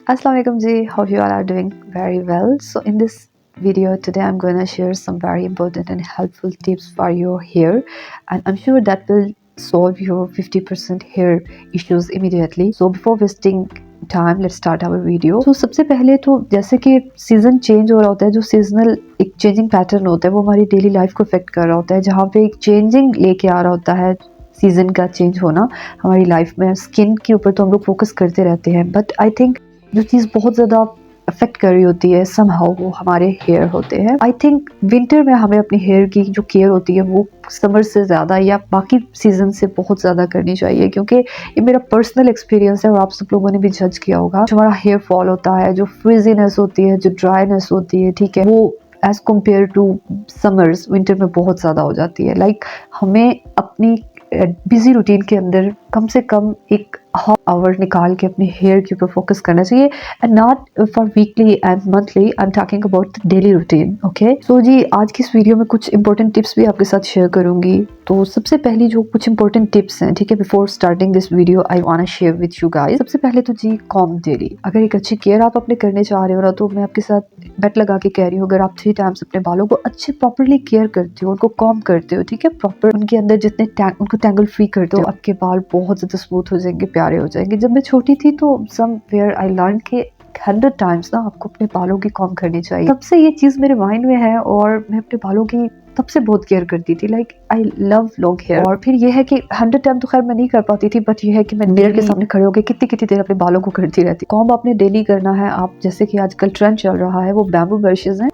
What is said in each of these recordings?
Assalamu alaikum ji, hope you all are doing very well. So in this video today I'm going to share some very important and helpful tips for your hair, and I'm sure that will solve your 50% hair issues immediately. So before wasting time let's start our video. तो सबसे पहले तो जैसे कि season change हो रहा होता है, जो सीजनल एक चेंजिंग पैटर्न होता है वो हमारी डेली लाइफ को इफेक्ट कर रहा होता है, जहाँ पे एक चेंजिंग लेके आ रहा होता है सीजन का चेंज होना हमारी लाइफ में। स्किन के ऊपर तो हम लोग फोकस करते रहते हैं, बट आई थिंक जो चीज़ बहुत ज़्यादा अफेक्ट कर रही होती है समहाउ वो हमारे हेयर होते हैं। आई थिंक विंटर में हमें अपनी हेयर की जो केयर होती है वो समर से ज़्यादा या बाकी सीजन से बहुत ज़्यादा करनी चाहिए, क्योंकि ये मेरा पर्सनल एक्सपीरियंस है और आप सब लोगों ने भी जज किया होगा। जो हमारा हेयर फॉल होता है, जो फ्रिजीनेस होती है, जो ड्राईनेस होती है, ठीक है, वो as compared to summers winter में बहुत ज़्यादा हो जाती है। लाइक हमें अपनी बिजी रूटीन के अंदर कम से कम एक हाफ आवर निकाल के अपने हेयर के ऊपर फोकस करना चाहिए, and not for weekly and monthly. I am talking about daily routine. Okay, so जी आज की इस वीडियो में कुछ इंपॉर्टेंट टिप्स भी आपके साथ शेयर करूंगी। तो सबसे पहली जो कुछ इंपॉर्टेंट टिप्स हैं, ठीक है, before starting this video I want to share with you guys. सबसे पहले तो जी कॉम्ब डेली। अगर एक अच्छी केयर आप अपने करने चाह रहे हो ना, तो मैं आपके साथ बेट लगा के कह रही हूँ, अगर आप 3 टाइम्स अपने बालों को अच्छे प्रॉपरली केयर करते हो, उनको कॉम्ब करते हो, ठीक है, प्रॉपर उनके अंदर जितने उनको टैंगल फ्री करते हो, आपके बाल बहुत ज्यादा स्मूथ हो जाएंगे, प्यारे हो जाएंगे। जब मैं छोटी थी तो समवेयर आई लर्न के 100 टाइम्स ना आपको अपने बालों की कॉम्ब करनी चाहिए। तब से ये चीज मेरे माइंड में है और मैं अपने बालों की तब से बहुत केयर करती थी। Like I love long hair. और फिर ये है कि 100 टाइम तो खैर मैं नहीं कर पाती थी, बट ये है कि मैं मिरर के सामने खड़े होकर कितनी कितनी देर अपने बालों को करती रहती। कॉम्ब आपने डेली करना है। आप जैसे कि आजकल ट्रेंड चल रहा है, वो बैम्बू ब्रशेज हैं,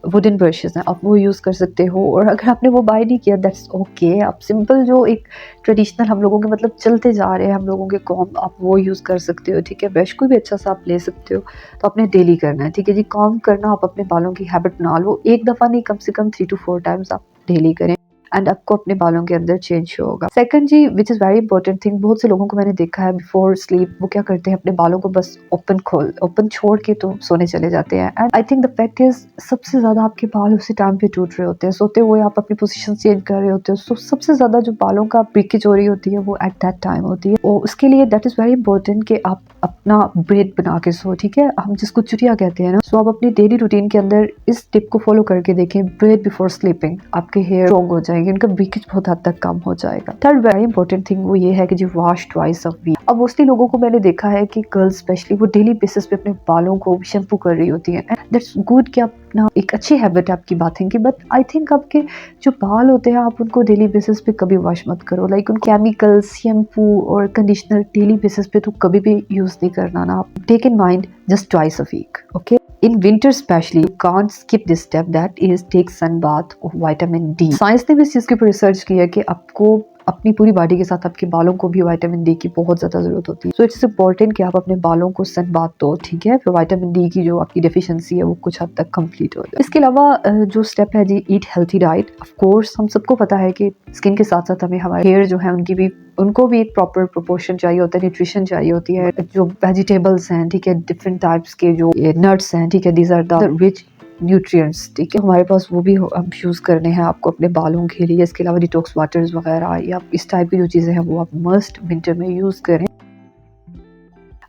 वुडन ब्रशेज हैं, आप वो यूज़ कर सकते हो। और अगर आपने वो बाय नहीं किया दैट्स ओके, आप सिंपल जो एक ट्रेडिशनल हम लोगों के मतलब चलते जा रहे हैं हम लोगों के कॉम्ब, आप वो यूज़ कर सकते हो, ठीक है। ब्रश को भी अच्छा सा आप ले सकते हो। तो आपने डेली करना है, ठीक है जी। कॉम्ब करना आप अपने बालों की हैबिट बना लो। एक दफ़ा नहीं, कम से कम 3 to 4 टाइम्स आप डेली करें, एंड आपको अपने बालों के अंदर चेंज होगा। सेकंड जी, which is very important thing, बहुत से लोगों को मैंने देखा है बिफोर स्लीप वो क्या करते हैं, अपने बालों को बस ओपन छोड़ के तो सोने चले जाते हैं। And I think the fact is सबसे ज्यादा आपके बाल उसी टाइम पे टूट रहे होते हैं। सोते हुए आप अपनी पोजीशन चेंज कर रहे होते हो, सो सबसे ज्यादा जो बालों का ब्रेकेज हो रही होती है वो एट दैट टाइम होती है। और उसके लिए दैट इज वेरी इंपॉर्टेंट कि आप अपना ब्रेड बना के सो, ठीक है, हम जिसको चुटिया कहते हैं ना। सो आप अपनी डेली रूटीन के अंदर इस टिप को फॉलो करके देखें, ब्रेड बिफोर स्लीपिंग, आपके हेयर स्ट्रॉन्ग हो जाएंगे, उनका ब्रेकेज बहुत हद तक कम हो जाएगा। थर्ड वेरी इंपॉर्टेंट थिंग वो ये है कि जी वॉश ट्वाइस अ वीक। अब मोस्टली लोगों को मैंने देखा है कि गर्ल्स स्पेशली वो डेली बेसिस पे अपने बालों को शैम्पू कर रही होती है, एंड दैट्स गुड कि आप ना एक अच्छी हैबिट है आपकी बाथिंग की, बट आई थिंक आपके जो बाल होते हैं आप उनको डेली बेसिस पे कभी वॉश मत करो। लाइक उन केमिकल्स, शैम्पू और कंडीशनर डेली बेसिस पे तो कभी भी यूज नहीं करना ना। आप take in mind just twice a week. Okay, in winter especially you can't skip this step, that is take sun bath of vitamin D। Science ने भी इस चीज के ऊपर रिसर्च किया है कि आपको अपनी पूरी बॉडी के साथ आपके बालों को भी विटामिन डी की बहुत ज्यादा जरूरत होती है। सो इट्स इम्पोर्टेंट कि आप अपने बालों को सन बाथ दो, ठीक है, फिर विटामिन डी की जो आपकी डेफिशिएंसी है वो कुछ हद तक कंप्लीट हो जाए। इसके अलावा जो स्टेप है जी, ईट हेल्थी डाइट। ऑफ कोर्स हम सबको पता है कि स्किन के साथ साथ हमें हमारे हेयर जो है उनको भी एक प्रॉपर प्रोपोर्शन चाहिए होता है, न्यूट्रिशन चाहिए होती है। जो वेजिटेबल्स हैं, ठीक है, डिफरेंट टाइप्स के जो नट्स हैं, ठीक है, these are the rich nutrients, ठीक है, हमारे पास वो भी हम यूज़ करने हैं आपको अपने बालों के लिए। इसके अलावा डिटॉक्स वाटर्स वगैरह या इस टाइप की जो चीज़ें हैं वो आप मस्ट विंटर में यूज़ करें।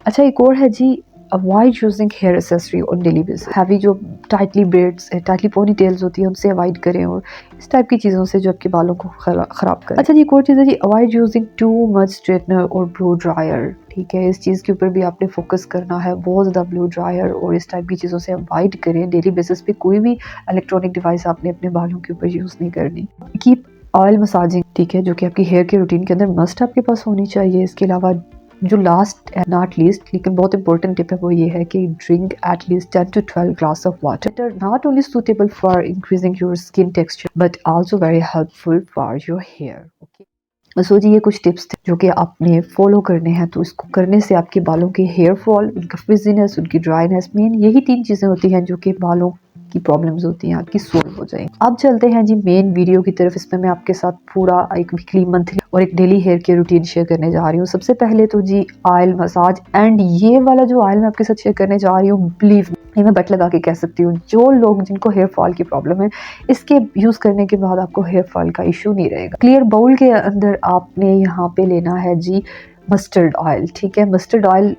अच्छा, एक और है जी, avoid using hair accessory on daily basis. Heavy जो tightly braids, tightly ponytails होती है उनसे अवॉइड करें, और इस टाइप की चीज़ों से जो आपके बालों को ख़राब करें। अच्छा जी, एक और चीज़ है जी, avoid using too much straightener और ब्लो ड्रायर, ठीक है, इस चीज़ के ऊपर भी आपने फोकस करना है। बहुत ज़्यादा ब्लो ड्रायर और इस टाइप की चीज़ों से अवॉइड करें। डेली बेसिस पे कोई भी इलेक्ट्रॉनिक डिवाइस आपने अपने बालों के ऊपर यूज़ नहीं करनी। कीप ऑयल मसाजिंग, ठीक है, जो कि आपकी हेयर के रूटीन के अंदर मस्ट आपके पास होनी चाहिए। इसके अलावा जो लास्ट एंड नॉट लीस्ट लेकिन बहुत इंपॉर्टेंट टिप है वो ये है कि drink at least 10 to 12 glass of water. Not only suitable for increasing your skin texture but also very helpful for your hair. Okay, so जी ये कुछ टिप्स थे जो कि आपने फॉलो करने हैं। तो इसको करने से आपके बालों के हेयर फॉल, उनका फ्रिजीनेस, उनकी ड्राईनेस, मेन यही 3 चीज़ें होती हैं जो कि बालों की प्रॉब्लम्स होती हैं आपकी सॉल्व हो जाएंगी। अब चलते हैं जी मेन वीडियो की तरफ। इसमें मैं आपके साथ पूरा एक वीकली, मंथली और एक daily hair care routine share करने जा रही हूँ। सबसे पहले तो जी ऑयल मसाज, एंड ये वाला जो ऑयल मैं आपके साथ शेयर करने जा रही हूँ, बिलीव ये मैं बट लगा के कह सकती हूँ, जो लोग जिनको हेयर फॉल की प्रॉब्लम है, इसके यूज करने के बाद आपको हेयर फॉल का इशू नहीं रहेगा। क्लियर बाउल के अंदर आपने यहाँ पे लेना है जी मस्टर्ड ऑयल, ठीक है। मस्टर्ड ऑयल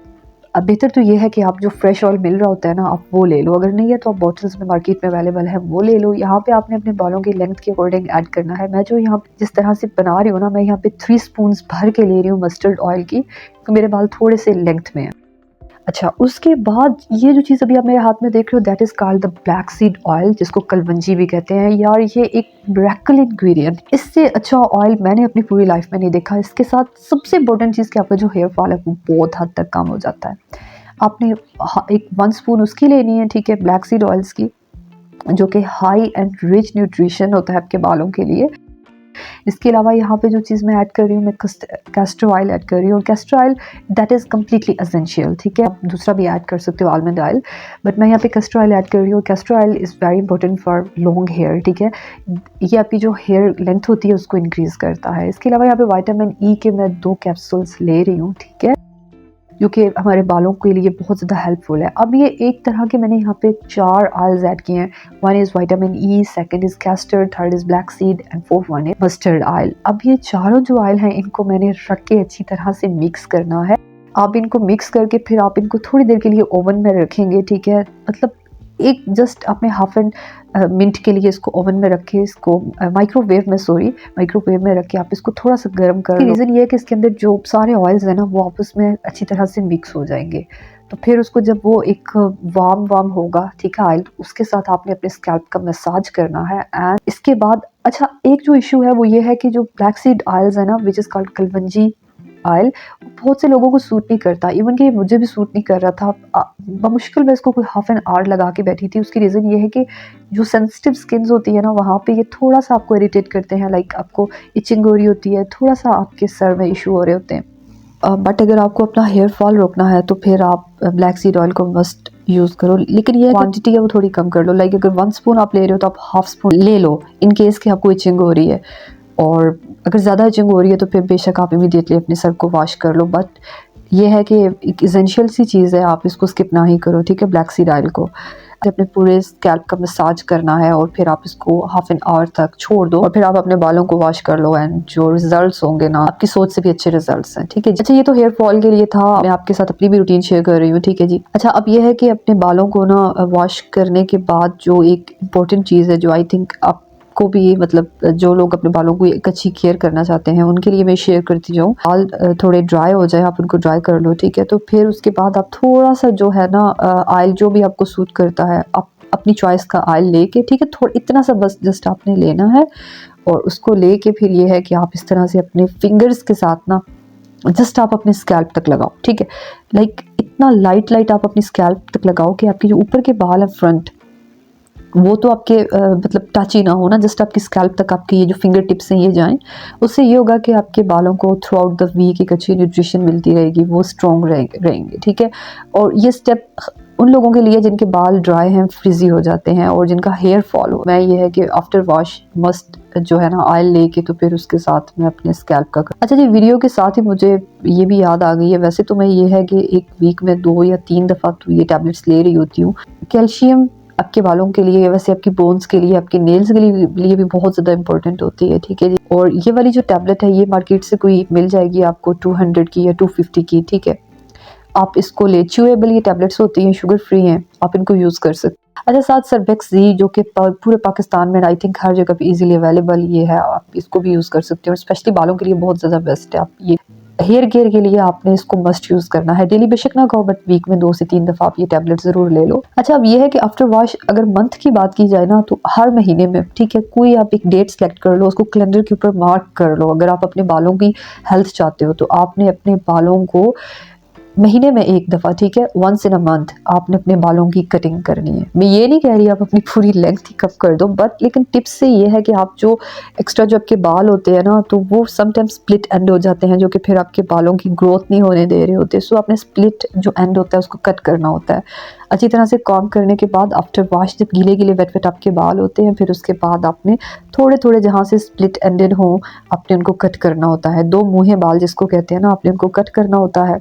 बेहतर तो ये है कि आप जो फ्रेश ऑयल मिल रहा होता है ना, आप वो ले लो। अगर नहीं है तो आप बॉटल्स में मार्केट में अवेलेबल है, वो ले लो। यहाँ पे आपने अपने बालों की लेंथ के अकॉर्डिंग ऐड करना है। मैं जो यहाँ पे जिस तरह से बना रही हूँ ना, मैं यहाँ पे 3 स्पून भर के ले रही हूँ मस्टर्ड ऑयल की, तो मेरे बाल थोड़े से लेंथ में है। अच्छा, उसके बाद ये जो चीज़ अभी आप मेरे हाथ में देख रहे हो, that is called the black seed oil, जिसको कलवंजी भी कहते हैं। यार ये एक मिरेकल इंग्रेडिएंट, इससे अच्छा ऑयल मैंने अपनी पूरी लाइफ में नहीं देखा। इसके साथ सबसे इम्पोर्टेंट चीज़ कि आपका जो हेयर फॉल है वो बहुत हद तक कम हो जाता है। आपने एक 1 स्पून उसकी लेनी है, ठीक है, ब्लैक सीड ऑयल्स की, जो कि हाई एंड रिच न्यूट्रिशन होता है आपके बालों के लिए। इसके अलावा यहाँ पे जो चीज़ मैं ऐड कर रही हूँ, मैं कैस्टर ऑयल ऐड कर रही हूँ। और castor oil that is completely essential, ठीक है। आप दूसरा भी ऐड कर सकते हो, आलमंड ऑयल, बट मैं यहाँ पे कैस्टर ऑयल ऐड कर रही हूँ। Castor oil is very important for long hair, ठीक है। ये आपकी जो हेयर लेंथ होती है उसको इंक्रीज़ करता है। इसके अलावा यहाँ पे विटामिन ई के मैं 2 कैप्सूल्स ले रही हूँ, ठीक है, जो कि हमारे बालों के लिए बहुत ज़्यादा हेल्पफुल है। अब ये एक तरह के मैंने यहाँ पे 4 ऑयल्स ऐड किए हैं। 1 is vitamin E, second is castor, third is black seed and fourth one is mustard oil. अब ये चारों जो ऑयल हैं, इनको मैंने रख के अच्छी तरह से मिक्स करना है। आप इनको मिक्स करके फिर आप इनको थोड़ी देर के लिए ओवन में रखेंगे, ठीक है। मतलब एक जस्ट आपने हाफ एन मिनट के लिए इसको ओवन में रख के, इसको माइक्रोवेव में रख के आप इसको थोड़ा सा गर्म कर लो। रीज़न ये है कि इसके अंदर जो सारे ऑयल्स हैं ना, वो आपस में अच्छी तरह से मिक्स हो जाएंगे। तो फिर उसको जब वो एक वार्म होगा, ठीक है, ऑयल, उसके साथ आपने अपने स्कैल्प का मसाज करना है। एंड इसके बाद अच्छा, एक जो इशू है वो ये है कि जो ब्लैक सीड ऑयल्स है ना, which is called kalonji oil, बहुत से लोगों को सूट नहीं करता। इवन कि मुझे भी सूट नहीं कर रहा था। बमुश्किल मैं इसको कोई हाफ एन आवर लगा के बैठी थी। उसकी रीज़न ये है कि जो सेंसिटिव स्किन्स होती है ना, वहाँ पे ये थोड़ा सा आपको इरिटेट करते हैं। लाइक आपको इचिंग हो रही होती है, थोड़ा सा आपके सर में इशू हो रहे होते हैं। बट अगर आपको अपना हेयर फॉल रोकना है तो फिर आप ब्लैक सीड ऑयल को मस्ट यूज़ करो। लेकिन ये क्वांटिटी है वो थोड़ी कम कर लो। लाइक अगर 1 स्पून आप ले रहे हो तो आप हाफ स्पून ले लो, इन केस कि आपको इचिंग हो रही है। और अगर ज़्यादा इचिंग हो रही है तो फिर बेशक आप इमीडिएटली अपने सर को वॉश कर लो। बट ये है कि एक एसेंशियल सी चीज़ है, आप इसको स्किप ना ही करो, ठीक है, ब्लैक सीड ऑयल को। अपने पूरे स्कैल्प का मसाज करना है और फिर आप इसको हाफ एन आवर तक छोड़ दो और फिर आप अपने बालों को वॉश कर लो। एंड जो रिजल्ट्स होंगे ना, आपकी सोच से भी अच्छे रिजल्ट्स हैं, ठीक है। अच्छा, ये तो हेयर फॉल के लिए था, मैं आपके साथ अपनी भी रूटीन शेयर कर रही हूँ, ठीक है जी। अच्छा, अब ये है कि अपने बालों को ना वॉश करने के बाद जो एक इम्पोर्टेंट चीज़ है, जो आई थिंक आप को भी, मतलब जो लोग अपने बालों को एक अच्छी केयर करना चाहते हैं उनके लिए मैं शेयर करती जाऊँ। बाल थोड़े ड्राई हो जाए, आप उनको ड्राई कर लो, ठीक है। तो फिर उसके बाद आप थोड़ा सा जो है ना ऑयल, जो भी आपको सूट करता है, आप अपनी चॉइस का ऑयल लेके, ठीक है, थोड़ा इतना सा बस जस्ट आपने लेना है। और उसको लेके फिर ये है कि आप इस तरह से अपने फिंगर्स के साथ ना जस्ट आप अपने स्कैल्प तक लगाओ, ठीक है। लाइक इतना लाइट आप अपनी स्कैल्प तक लगाओ कि आपके जो ऊपर के बाल है फ्रंट, वो तो आपके मतलब टच ही ना हो ना, जस्ट आपकी स्कैल्प तक आपकी ये जो फिंगर टिप्स हैं ये जाएं। उससे ये होगा कि आपके बालों को थ्रू आउट द वीक एक अच्छी न्यूट्रिशन मिलती रहेगी, वो स्ट्रॉन्ग रहेंगे, ठीक है। और ये स्टेप उन लोगों के लिए जिनके बाल ड्राई हैं, फ्रिजी हो जाते हैं और जिनका हेयर फॉल हो। मैं ये है कि आफ्टर वॉश मस्ट जो है ना ऑयल लेके तो फिर उसके साथ मैं अपने स्कैल्प का अच्छा जी, वीडियो के साथ ही मुझे ये भी याद आ गई है। वैसे तो मैं ये है कि एक वीक में 2 या 3 दफ़ा तो ये टैबलेट्स ले रही होती हूँ। कैल्शियम आपके बालों के लिए, वैसे आपकी बोन्स के लिए, आपके नेल्स के लिए भी बहुत ज़्यादा इंपॉर्टेंट होती है, ठीक है जी। और ये वाली जो टैबलेट है ये मार्केट से कोई मिल जाएगी आपको 200 की या 250 की, ठीक है। आप इसको ले, च्यूएबल ये टैबलेट्स होती हैं, शुगर फ्री हैं, आप इनको यूज़ कर सकते हैं। अच्छा, साथ सर्वेक्स जी, जो कि पूरे पाकिस्तान में आई थिंक हर जगह पे इजीली अवेलेबल ये है, आप इसको भी यूज़ कर सकते हो। और स्पेशली बालों के लिए बहुत ज़्यादा बेस्ट है। आप ये हेयर केयर के लिए आपने इसको मस्ट यूज़ करना है। डेली बेशक ना कहो, बट वीक में 2 से 3 दफ़ा आप ये टैबलेट ज़रूर ले लो। अच्छा, अब ये है कि आफ्टर वॉश अगर मंथ की बात की जाए ना, तो हर महीने में, ठीक है, कोई आप एक डेट सेलेक्ट कर लो, उसको कैलेंडर के ऊपर मार्क कर लो। अगर आप अपने बालों की हेल्थ चाहते हो तो आपने अपने बालों को महीने में 1 दफ़ा, ठीक है, वंस इन अ मंथ आपने अपने बालों की कटिंग करनी है। मैं ये नहीं कह रही आप अपनी पूरी लेंथ ही कट कर दो, बट लेकिन टिप्स से ये है कि आप जो एक्स्ट्रा जो आपके बाल होते हैं ना, तो वो समटाइम्स स्प्लिट एंड हो जाते हैं, जो कि फिर आपके बालों की ग्रोथ नहीं होने दे रहे होते। सो आपने स्प्लिट जो एंड होता है उसको कट करना होता है। अच्छी तरह से कॉम्ब करने के बाद आफ्टर वॉश जब गीले वेट आपके बाल होते हैं, फिर उसके बाद आपने थोड़े जहाँ से स्प्लिट एंडेड हों आपने उनको कट करना होता है। 2 मुँहे बाल जिसको कहते हैं ना, आपने उनको कट करना होता है।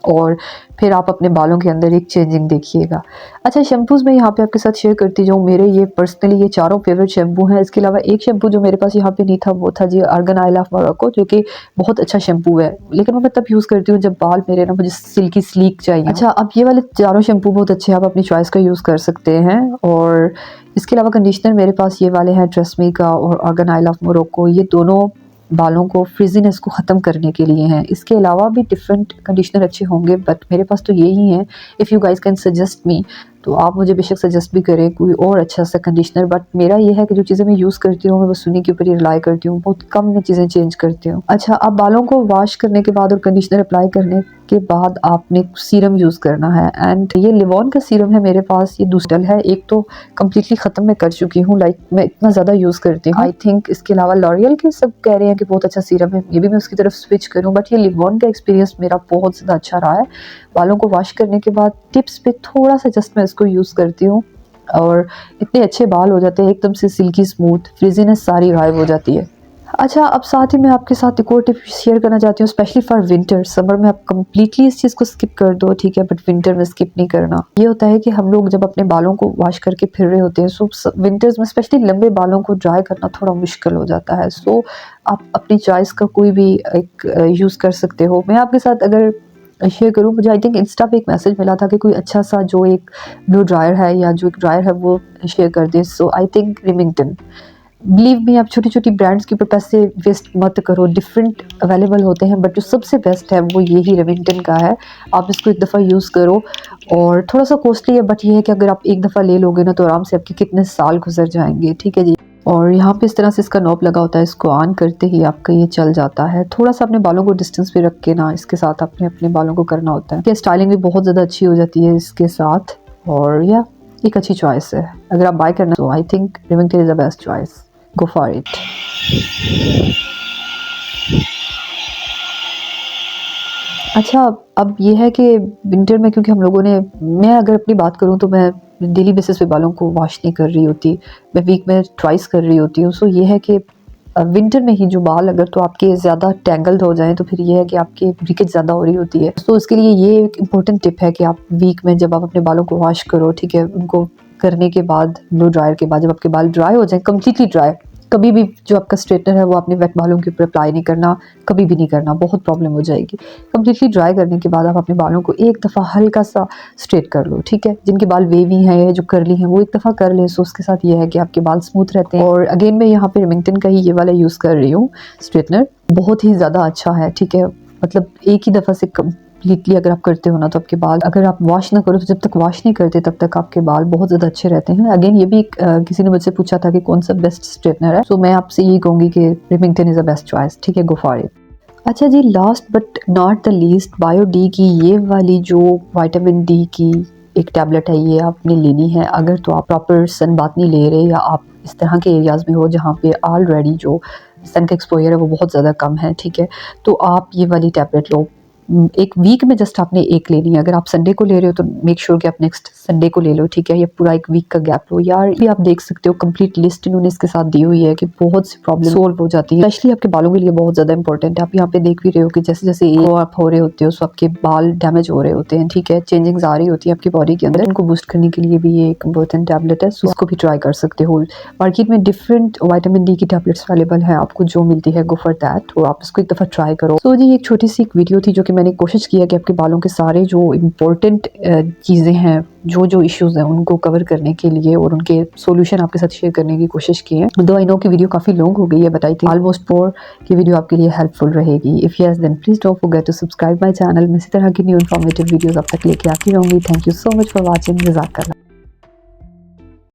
और फिर आप अपने बालों के अंदर एक चेंजिंग देखिएगा। अच्छा, शैम्पूज़ मैं यहाँ पे आपके साथ शेयर करती जाऊँ। मेरे ये पर्सनली ये चारों फेवरेट शैम्पू हैं। इसके अलावा एक शैम्पू जो मेरे पास यहाँ पे नहीं था वो था जी आर्गन ऑयल ऑफ मोरक्को, जो कि बहुत अच्छा शैम्पू है, लेकिन वो मैं तब यूज़ करती हूँ जब बाल मेरे ना मुझे सिल्की स्लीक चाहिए। अच्छा, अब ये वाले चारों शैम्पू बहुत अच्छे हैं, आप अपनी चॉइस का यूज़ कर सकते हैं। और इसके अलावा कंडीशनर मेरे पास ये वाले हैं, ट्रेस्मी का और आर्गन ऑयल ऑफ मोरक्को। ये दोनों बालों को फ्रिजीनेस को ख़त्म करने के लिए हैं। इसके अलावा भी डिफरेंट कंडीशनर अच्छे होंगे, बट मेरे पास तो यही हैं। If you guys can suggest me, तो आप मुझे बेशक सजेस्ट भी करें कोई और अच्छा सा कंडीशनर। बट मेरा ये है कि जो चीज़ें मैं यूज़ करती हूँ मैं बस उन्हीं के ऊपर ही रिलाई करती हूँ, बहुत कम मैं चीज़ें चेंज करती हूँ। अच्छा, अब बालों को वॉश करने के बाद और कंडीशनर अप्लाई करने के बाद आपने सीरम यूज़ करना है। एंड ये लिवॉन का सीरम है मेरे पास, ये दूसरा है। एक तो कम्प्लीटली ख़त्म मैं कर चुकी हूँ, लाइक मैं इतना ज़्यादा यूज़ करती हूँ। आई थिंक इसके अलावा लॉरियल के सब कह रहे हैं कि बहुत अच्छा सीरम है, ये भी मैं उसकी तरफ स्विच करूँ। बट ये लिवॉन का एक्सपीरियंस मेरा बहुत ज़्यादा अच्छा रहा है। बालों को वॉश करने के बाद टिप्स पे थोड़ा सा जस्ट मैं इसको यूज़ करती हूँ और इतने अच्छे बाल हो जाते हैं, एकदम से सिल्की स्मूथ, फ्रिजीनेस सारी गायब हो जाती है। अच्छा, अब साथ ही मैं आपके साथ एक और टिप शेयर करना चाहती हूँ, स्पेशली फॉर विंटर। समर में आप कम्प्लीटली इस चीज़ को स्किप कर दो, ठीक है, बट विंटर में स्किप नहीं करना। ये होता है कि हम लोग जब अपने बालों को वॉश करके फिर रहे होते हैं, सो विंटर्स में स्पेशली लंबे बालों को ड्राई करना थोड़ा मुश्किल हो जाता है। सो आप अपनी चॉइस का कोई भी एक यूज़ कर सकते हो। मैं आपके साथ अगर शेयर करूँ, मुझे आई थिंक इंस्टा पे एक मैसेज मिला था कि कोई अच्छा सा जो एक ब्लो ड्रायर है या जो एक ड्रायर है वो शेयर कर दे। So I think Remington, believe me, आप छोटी छोटी ब्रांड्स के ऊपर पैसे वेस्ट मत करो, डिफरेंट अवेलेबल होते हैं, बट जो सबसे बेस्ट है वो यही रिमिंगटन का है। आप इसको एक दफ़ा यूज़ करो, और थोड़ा सा कॉस्टली है, बट ये है कि अगर आप एक दफ़ा ले लोगे ना तो आराम से आपके कितने साल गुजर जाएंगे, ठीक है जी। और यहाँ पे इस तरह से इसका नॉब लगा होता है, इसको ऑन करते ही आपका ये चल जाता है। थोड़ा सा अपने बालों को डिस्टेंस पे रख के ना इसके साथ आपने अपने बालों को करना होता है। स्टाइलिंग भी बहुत ज़्यादा अच्छी हो जाती है इसके साथ, और या एक अच्छी चॉइस है अगर आप बाय करना, तो आई think Remington is the best choice, go for it. अच्छा, अब ये है कि विंटर में क्योंकि हम लोगों ने, मैं अगर अपनी बात करूँ तो मैं डेली बेसिस पे बालों को वॉश नहीं कर रही होती, मैं वीक में ट्वाइस कर रही होती हूँ। सो ये है कि विंटर में ही जो बाल अगर तो आपके ज़्यादा टेंगल्ड हो जाएं तो फिर ये है कि आपके ब्रिकेज ज़्यादा हो रही होती है। तो इसके लिए ये एक इम्पोर्टेंट टिप है कि आप वीक में जब आप अपने बालों को वॉश करो, ठीक है, उनको करने के बाद ब्लो ड्रायर के बाद जब आपके बाल ड्राई हो जाए, कम्प्लीटली ड्राई, कभी भी जो आपका स्ट्रेटनर है वो आपने वेट बालों के ऊपर अप्लाई नहीं करना, कभी भी नहीं करना, बहुत प्रॉब्लम हो जाएगी। कम्प्लीटली ड्राई करने के बाद आप अपने बालों को एक दफ़ा हल्का सा स्ट्रेट कर लो, ठीक है। जिनके बाल वेवी हैं या जो करली हैं वो एक दफ़ा कर लें, सो उसके साथ ये है कि आपके बाल स्मूथ रहते हैं। और अगेन मैं यहाँ पे रिमिंगटन का ही ये वाला यूज़ कर रही हूँ स्ट्रेटनर, बहुत ही ज़्यादा अच्छा है, ठीक है। मतलब एक ही दफ़ा से कम्प्लीटली अगर आप करते हो ना तो आपके बाल, अगर आप वॉश ना करो तो जब तक वॉश नहीं करते तब तक आपके बाल बहुत ज़्यादा अच्छे रहते हैं। अगेन ये भी किसी ने मुझसे पूछा था कि कौन सा बेस्ट स्ट्रेटनर है, तो मैं आपसे यही कहूँगी कि Remington is the best choice, ठीक है, गो फॉर इट। अच्छा जी, last but not the least, bio D की ये वाली जो विटामिन डी की एक टैबलेट है, ये आपने लेनी है अगर तो आप प्रॉपर सन बात नहीं ले रहे, या आप इस तरह के एरियाज़ में हो जहाँ पे ऑलरेडी जो सन का एक्सपोजर है वो बहुत ज़्यादा कम है, ठीक है, तो आप ये वाली टैबलेट लो। एक वीक में जस्ट आपने एक लेनी है। अगर आप संडे को ले रहे हो तो मेक श्योर कि आप नेक्स्ट संडे को ले लो, ठीक है। ये पूरा एक वीक का गैप लो यार। ये आप देख सकते हो कंप्लीट लिस्ट इन्होंने इसके साथ दी हुई है कि बहुत सी प्रॉब्लम सोल्व हो जाती है, स्पेशली आपके बालों के लिए बहुत ज़्यादा इंपॉर्टेंट है। आप यहाँ पे देख भी रहे हो कि जैसे जैसे आप हो रहे होते हो, सो आपके बाल डैमेज हो रहे होते हैं, ठीक है, चेंजिंग्स आ रही होती है आपकी बॉडी के अंदर, इनको बूस्ट करने के लिए भी ये एक इम्पोर्टेंट टैबलेट है, सो इसको भी ट्राई कर सकते हो। मार्केट में डिफरेंट विटामिन डी की टैबलेट्स अवेलेबल है, आपको जो मिलती है गो फॉर दैट, और आप इसको एक दफ़ा ट्राई करो। तो जी एक छोटी सी एक वीडियो थी जो कि मैंने कोशिश किया कि आपके बालों के सारे जो इम्पोर्टेंट चीज़ें हैं, जो जो इश्यूज़ हैं उनको कवर करने के लिए और उनके सॉल्यूशन आपके साथ शेयर करने की कोशिश की है। दो आई नो की वीडियो काफ़ी लॉन्ग हो गई है, बट आई थिंक ऑलमोस्ट 4 की वीडियो आपके लिए हेल्पफुल रहेगी। If yes then please don't forget to subscribe my channel. मैं इसी तरह की न्यू इन्फॉर्मेटिव वीडियोज़ अब तक लेके आती रहूँगी। Thank you so much for watching. जज़ाकल्लाह।